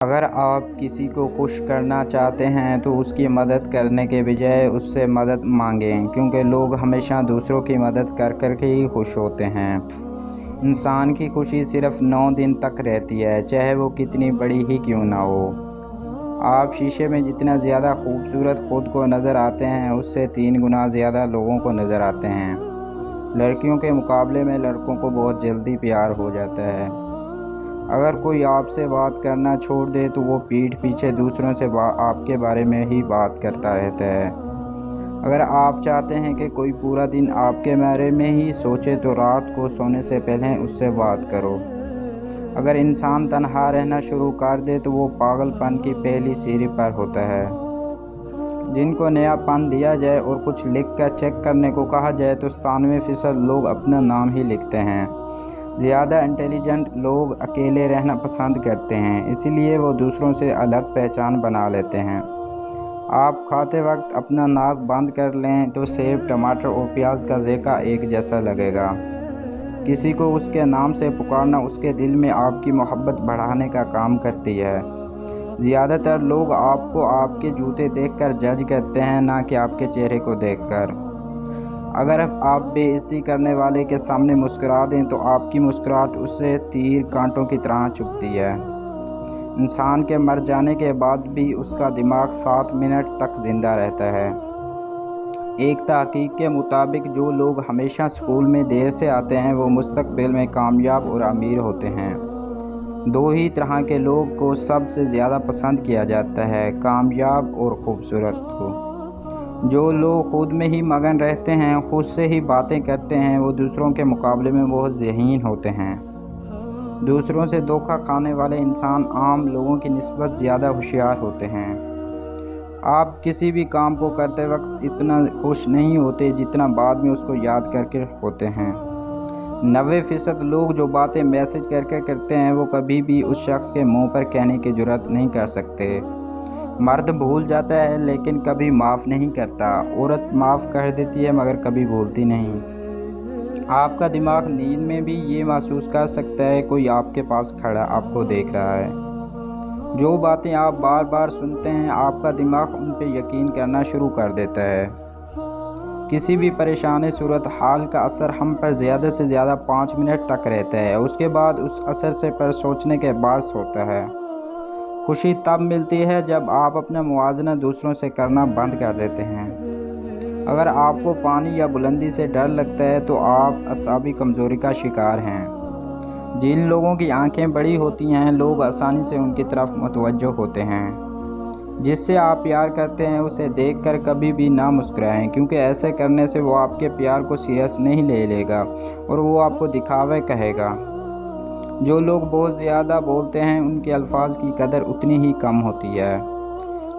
اگر آپ کسی کو خوش کرنا چاہتے ہیں تو اس کی مدد کرنے کے بجائے اس سے مدد مانگیں، کیونکہ لوگ ہمیشہ دوسروں کی مدد کر کر کے ہی خوش ہوتے ہیں۔ انسان کی خوشی صرف 9 دن تک رہتی ہے، چاہے وہ کتنی بڑی ہی کیوں نہ ہو۔ آپ شیشے میں جتنا زیادہ خوبصورت خود کو نظر آتے ہیں، اس سے 3 گنا زیادہ لوگوں کو نظر آتے ہیں۔ لڑکیوں کے مقابلے میں لڑکوں کو بہت جلدی پیار ہو جاتا ہے۔ اگر کوئی آپ سے بات کرنا چھوڑ دے تو وہ پیٹھ پیچھے دوسروں سے آپ کے بارے میں ہی بات کرتا رہتا ہے۔ اگر آپ چاہتے ہیں کہ کوئی پورا دن آپ کے بارے میں ہی سوچے تو رات کو سونے سے پہلے اس سے بات کرو۔ اگر انسان تنہا رہنا شروع کر دے تو وہ پاگل پن کی پہلی سیڑھی پر ہوتا ہے۔ جن کو نیا پن دیا جائے اور کچھ لکھ کر چیک کرنے کو کہا جائے تو 97% لوگ اپنا نام ہی لکھتے ہیں۔ زیادہ انٹیلیجنٹ لوگ اکیلے رہنا پسند کرتے ہیں، اسی لیے وہ دوسروں سے الگ پہچان بنا لیتے ہیں۔ آپ کھاتے وقت اپنا ناک بند کر لیں تو سیب، ٹماٹر اور پیاز کا ذائقہ ایک جیسا لگے گا۔ کسی کو اس کے نام سے پکارنا اس کے دل میں آپ کی محبت بڑھانے کا کام کرتی ہے۔ زیادہ تر لوگ آپ کو آپ کے جوتے دیکھ کر جج کرتے ہیں، نہ کہ آپ کے چہرے کو دیکھ کر۔ اگر آپ بے عزتی کرنے والے کے سامنے مسکرا دیں تو آپ کی مسکراہٹ اسے تیر کانٹوں کی طرح چبھتی ہے۔ انسان کے مر جانے کے بعد بھی اس کا دماغ 7 منٹ تک زندہ رہتا ہے۔ ایک تحقیق کے مطابق جو لوگ ہمیشہ اسکول میں دیر سے آتے ہیں وہ مستقبل میں کامیاب اور امیر ہوتے ہیں۔ 2 ہی طرح کے لوگ کو سب سے زیادہ پسند کیا جاتا ہے، کامیاب اور خوبصورت کو۔ جو لوگ خود میں ہی مگن رہتے ہیں، خود سے ہی باتیں کرتے ہیں، وہ دوسروں کے مقابلے میں بہت ذہین ہوتے ہیں۔ دوسروں سے دھوکہ کھانے والے انسان عام لوگوں کی نسبت زیادہ ہوشیار ہوتے ہیں۔ آپ کسی بھی کام کو کرتے وقت اتنا خوش نہیں ہوتے جتنا بعد میں اس کو یاد کر کے ہوتے ہیں۔ 90% لوگ جو باتیں میسج کر کے کرتے ہیں وہ کبھی بھی اس شخص کے منہ پر کہنے کی جرات نہیں کر سکتے۔ مرد بھول جاتا ہے لیکن کبھی معاف نہیں کرتا، عورت معاف کر دیتی ہے مگر کبھی بھولتی نہیں۔ آپ کا دماغ نیند میں بھی یہ محسوس کر سکتا ہے کوئی آپ کے پاس کھڑا آپ کو دیکھ رہا ہے۔ جو باتیں آپ بار بار سنتے ہیں آپ کا دماغ ان پہ یقین کرنا شروع کر دیتا ہے۔ کسی بھی پریشان صورتحال کا اثر ہم پر زیادہ سے زیادہ 5 منٹ تک رہتا ہے، اس کے بعد اس اثر سے پر سوچنے کے باعث ہوتا ہے۔ خوشی تب ملتی ہے جب آپ اپنا موازنہ دوسروں سے کرنا بند کر دیتے ہیں۔ اگر آپ کو پانی یا بلندی سے ڈر لگتا ہے تو آپ اعصابی کمزوری کا شکار ہیں۔ جن لوگوں کی آنکھیں بڑی ہوتی ہیں لوگ آسانی سے ان کی طرف متوجہ ہوتے ہیں۔ جس سے آپ پیار کرتے ہیں اسے دیکھ کر کبھی بھی نہ مسکرائیں، کیونکہ ایسے کرنے سے وہ آپ کے پیار کو سیریس نہیں لے گا اور وہ آپ کو دکھاوے کہے گا۔ جو لوگ بہت زیادہ بولتے ہیں ان کے الفاظ کی قدر اتنی ہی کم ہوتی ہے۔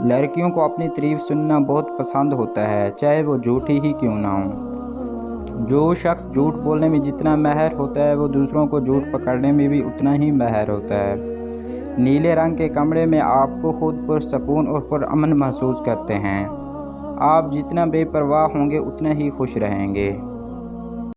لڑکیوں کو اپنی تعریف سننا بہت پسند ہوتا ہے، چاہے وہ جھوٹی ہی کیوں نہ ہو۔ جو شخص جھوٹ بولنے میں جتنا ماہر ہوتا ہے وہ دوسروں کو جھوٹ پکڑنے میں بھی اتنا ہی ماہر ہوتا ہے۔ نیلے رنگ کے کمرے میں آپ کو خود پرسکون اور پرامن محسوس کرتے ہیں۔ آپ جتنا بے پرواہ ہوں گے اتنا ہی خوش رہیں گے۔